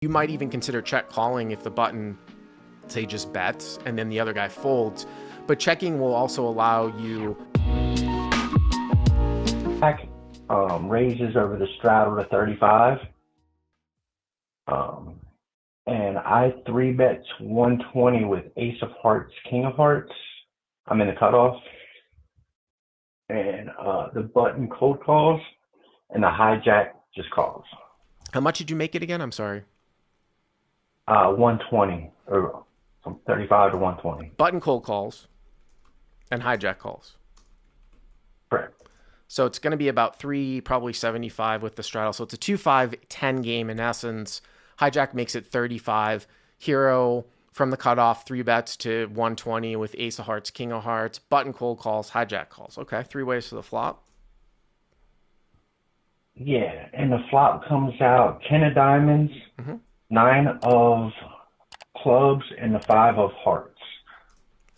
You might even consider check calling if the button, say, just bets and then the other guy folds. But checking will also allow you. Jack raises over the straddle to 35. And I 3-bet 120 with ace of hearts, king of hearts. I'm in the cutoff. And the button cold calls and the hijack just calls. How much did you make it again? I'm sorry. 120, or from 35 to 120. Button cold calls and hijack calls. Correct. So it's going to be about 3, probably 75 with the straddle. So it's a 2-5-10 game in essence. Hijack makes it 35. Hero from the cutoff, 3 bets to 120 with ace of hearts, king of hearts. Button cold calls, hijack calls. Okay, 3 ways to the flop. Yeah, and the flop comes out 10 of diamonds, 9 of clubs, and the 5 of hearts.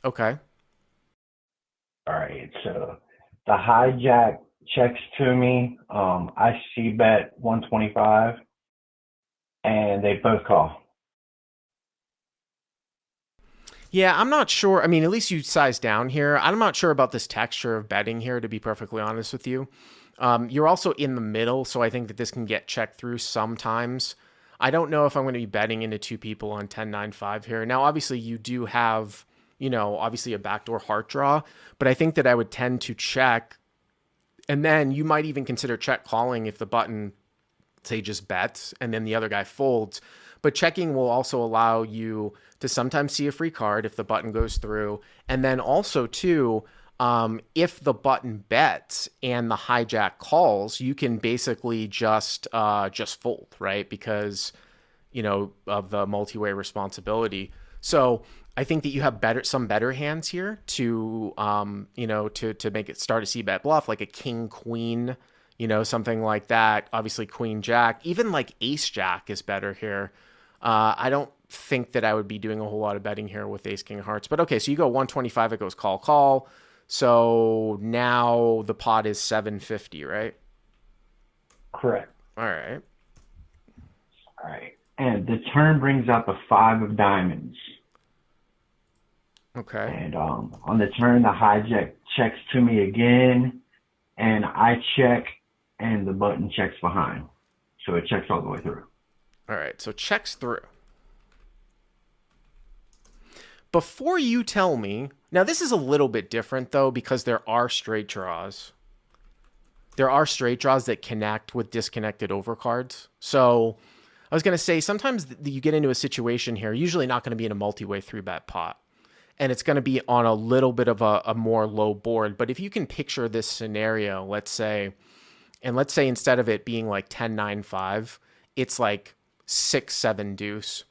Okay. All right, so the hijack checks to me. I see bet 125, and they both call. Yeah, I'm not sure. I mean, at least you size down here. I'm not sure about this texture of betting here, to be perfectly honest with you. You're also in the middle, so I think that this can get checked through sometimes. I don't know if I'm going to be betting into 2 people on 10-9-5 here. Now, obviously, you do have, obviously a backdoor heart draw, but I think that I would tend to check, and then you might even consider check calling if the button, say, just bets, and then the other guy folds. But checking will also allow you to sometimes see a free card if the button goes through, and then also, too, if the button bets and the hijack calls, you can basically just fold, right? Because, of the multi-way responsibility. So I think that you have some better hands here to make it start a c-bet bluff, like a king, queen, something like that. Obviously queen, jack, even like ace, jack is better here. I don't think that I would be doing a whole lot of betting here with ace, king of hearts, but okay. So you go 125, it goes call, call. So now the pot is 750, right? Correct. All right. All right. And the turn brings out the 5 of diamonds. Okay. And on the turn, the hijack checks to me again, and I check, and the button checks behind. So it checks all the way through. All right. So checks through. Before you tell me, now this is a little bit different though, because there are straight draws. There are straight draws that connect with disconnected overcards. So I was going to say, sometimes you get into a situation here, usually not going to be in a multi-way 3-bet pot. And it's going to be on a little bit of a more low board. But if you can picture this scenario, let's say instead of it being like 10-9-5, it's like 6-7 deuce.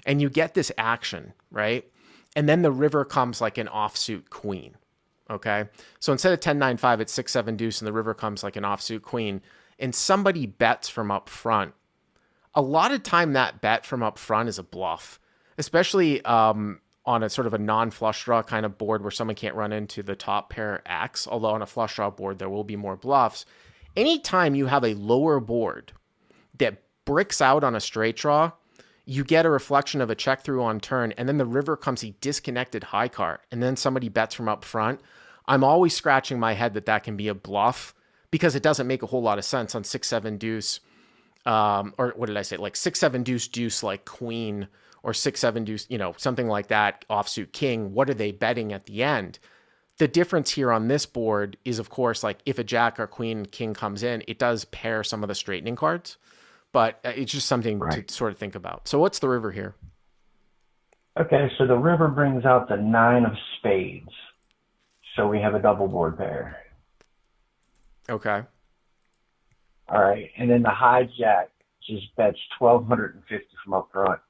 And you get this action, right? And then the river comes like an offsuit queen, okay? So instead of 10-9-5, it's 6-7 deuce, and the river comes like an offsuit queen, and somebody bets from up front. A lot of time that bet from up front is a bluff, especially on a sort of a non-flush draw kind of board where someone can't run into the top pair X, although on a flush draw board, there will be more bluffs. Anytime you have a lower board that bricks out on a straight draw, you get a reflection of a check through on turn, and then the river comes a disconnected high card, and then somebody bets from up front. I'm always scratching my head that can be a bluff, because it doesn't make a whole lot of sense on 6-7 deuce, or what did I say? Like 6-7 deuce deuce like queen, or 6-7 deuce, something like that, offsuit king. What are they betting at the end? The difference here on this board is, of course, like if a jack or queen king comes in, it does pair some of the straightening cards. But it's just something to sort of think about. So what's the river here? Okay, so the river brings out the 9 of spades. So we have a double board pair. Okay. All right, and then the hijack just bets 1,250 from up front.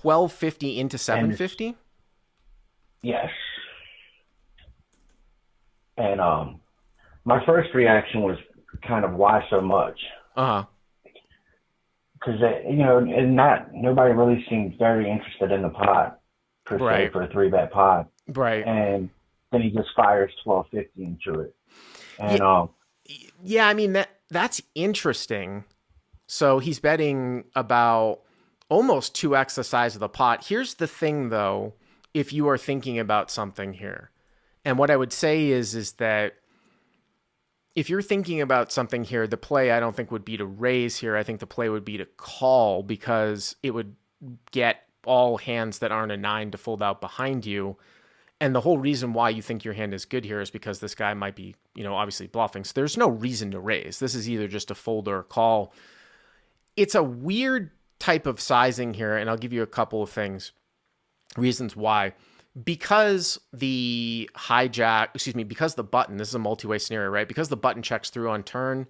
1,250 into 750? Yes. And my first reaction was kind of, why so much? Uh-huh. Because and nobody really seemed very interested in the pot per se for a 3-bet pot. Right. And then he just fires 1,250 into it. And yeah, I mean that's interesting. So he's betting about almost 2x the size of the pot. Here's the thing, though, if you are thinking about something here. And what I would say is that if you're thinking about something here, the play I don't think would be to raise here. I think the play would be to call because it would get all hands that aren't a 9 to fold out behind you. And the whole reason why you think your hand is good here is because this guy might be, obviously bluffing. So there's no reason to raise. This is either just a fold or a call. It's a weird type of sizing here, and I'll give you a couple of reasons why. Because the because the button, this is a multi-way scenario, right? Because the button checks through on turn,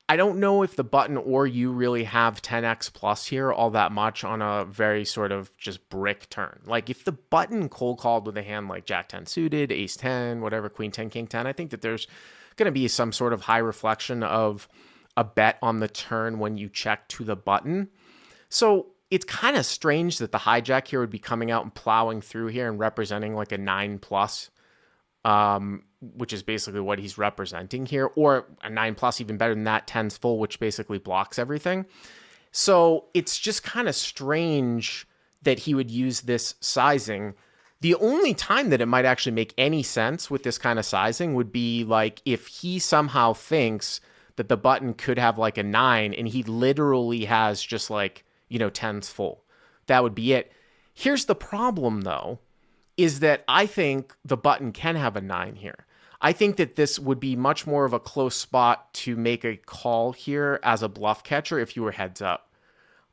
I don't know if the button or you really have 10x plus here all that much on a very sort of just brick turn. Like if the button cold called with a hand like Jack 10 suited, Ace 10, whatever, Queen 10, King 10, I think that there's going to be some sort of high reflection of a bet on the turn when you check to the button. So it's kind of strange that the hijack here would be coming out and plowing through here and representing like a 9 plus, which is basically what he's representing here, or a 9 plus, even better than that, 10's full, which basically blocks everything. So it's just kind of strange that he would use this sizing. The only time that it might actually make any sense with this kind of sizing would be like if he somehow thinks that the button could have like a 9 and he literally has just like, 10's full. That would be it. Here's the problem though, is that I think the button can have a 9 here. I think that this would be much more of a close spot to make a call here as a bluff catcher if you were heads up.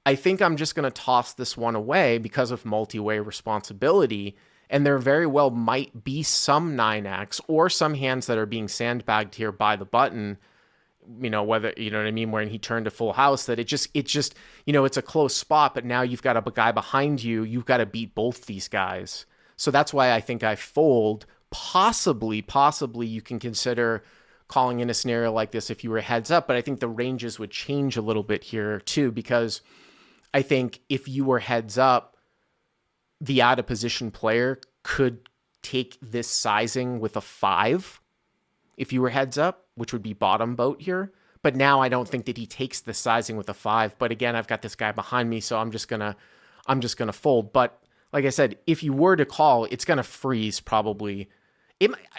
I think I'm just going to toss this one away because of multi-way responsibility, and there very well might be some 9x or some hands that are being sandbagged here by the button, whether, what I mean, when he turned a full house, that it just, it's a close spot, but now you've got a guy behind you. You've got to beat both these guys. So that's why I think I fold. Possibly you can consider calling in a scenario like this if you were heads up, but I think the ranges would change a little bit here too, because I think if you were heads up, the out of position player could take this sizing with a 5 if you were heads up, which would be bottom boat here. But now I don't think that he takes the sizing with a 5. But again, I've got this guy behind me, so I'm just gonna fold. But like I said, if you were to call, it's gonna freeze probably.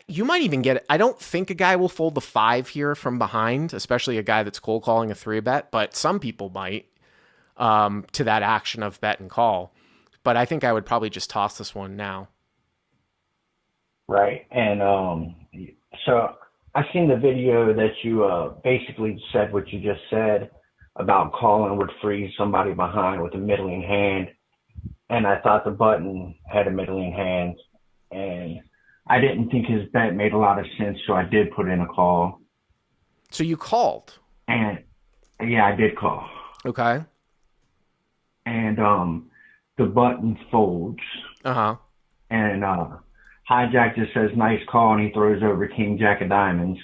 You might even get it. I don't think a guy will fold the 5 here from behind, especially a guy that's cold calling a 3-bet, but some people might to that action of bet and call. But I think I would probably just toss this one now. Right. And so I seen the video that you basically said what you just said about calling would freeze somebody behind with a middling hand. And I thought the button had a middling hand. And I didn't think his bet made a lot of sense, so I did put in a call. So you called? And yeah, I did call. Okay. And the button folds. Uh-huh. And hijack just says nice call, and he throws over king jack of diamonds.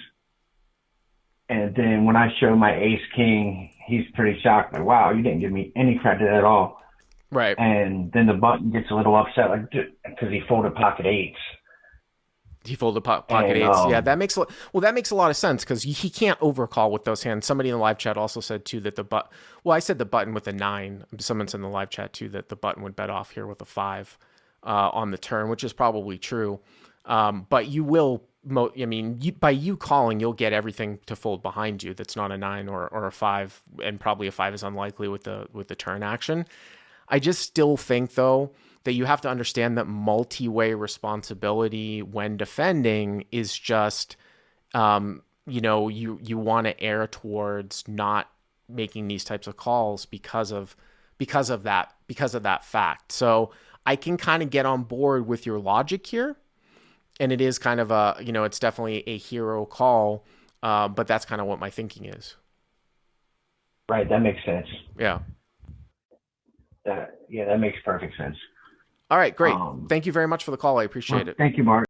And then when I show my ace king, he's pretty shocked, like, wow, you didn't give me any credit at all. Right. And then the button gets a little upset, like, because he folded pocket eights. He folded pocket eights. Yeah, that makes a lot of sense because he can't overcall with those hands. Somebody in the live chat also said too that I said the button with a 9. Someone said in the live chat too that the button would bet off here with a 5 on the turn, which is probably true. But you will, by you calling, you'll get everything to fold behind you. That's not a 9 or a 5, and probably a 5 is unlikely with the turn action. I just still think though that you have to understand that multi-way responsibility when defending is just, you want to err towards not making these types of calls because of that fact. So I can kind of get on board with your logic here, and it is kind of it's definitely a hero call, but that's kind of what my thinking is. Right, that makes sense. Yeah. That makes perfect sense. All right, great. Thank you very much for the call. I appreciate it. Thank you, Bart.